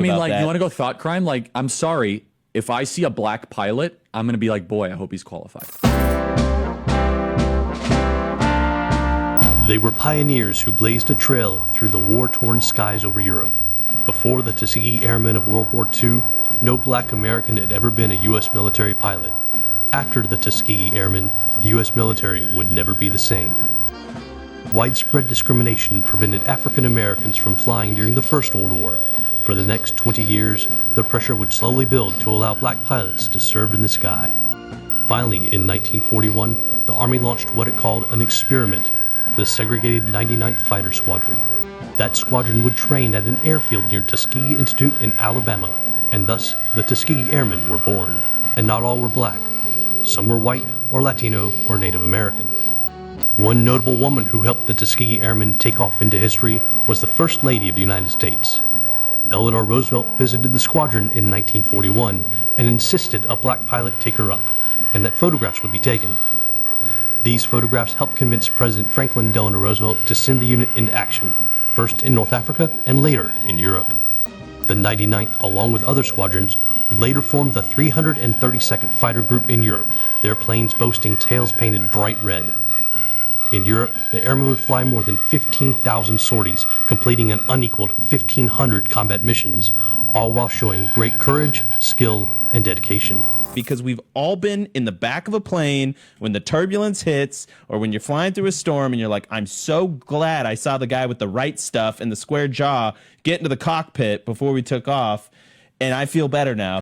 I mean, about like, that. you want to go thought crime? Like, I'm sorry. If I see a black pilot, I'm going to be like, boy, I hope he's qualified. They were pioneers who blazed a trail through the war-torn skies over Europe. Before the Tuskegee Airmen of World War II, no black American had ever been a U.S. military pilot. After the Tuskegee Airmen, the U.S. military would never be the same. Widespread discrimination prevented African Americans from flying during the First World War. For the next 20 years, the pressure would slowly build to allow black pilots to serve in the sky. Finally, in 1941, the Army launched what it called an experiment, the segregated 99th Fighter Squadron. That squadron would train at an airfield near Tuskegee Institute in Alabama, and thus the Tuskegee Airmen were born. And not all were black. Some were white or Latino or Native American. One notable woman who helped the Tuskegee Airmen take off into history was the First Lady of the United States. Eleanor Roosevelt visited the squadron in 1941 and insisted a black pilot take her up, and that photographs would be taken. These photographs helped convince President Franklin Delano Roosevelt to send the unit into action, first in North Africa and later in Europe. The 99th, along with other squadrons, would later form the 332nd Fighter Group in Europe, their planes boasting tails painted bright red. In Europe, the airmen would fly more than 15,000 sorties, completing an unequaled 1,500 combat missions, all while showing great courage, skill, and dedication. Because we've all been in the back of a plane when the turbulence hits or when you're flying through a storm and you're like, I'm so glad I saw the guy with the right stuff and the square jaw get into the cockpit before we took off, and I feel better now.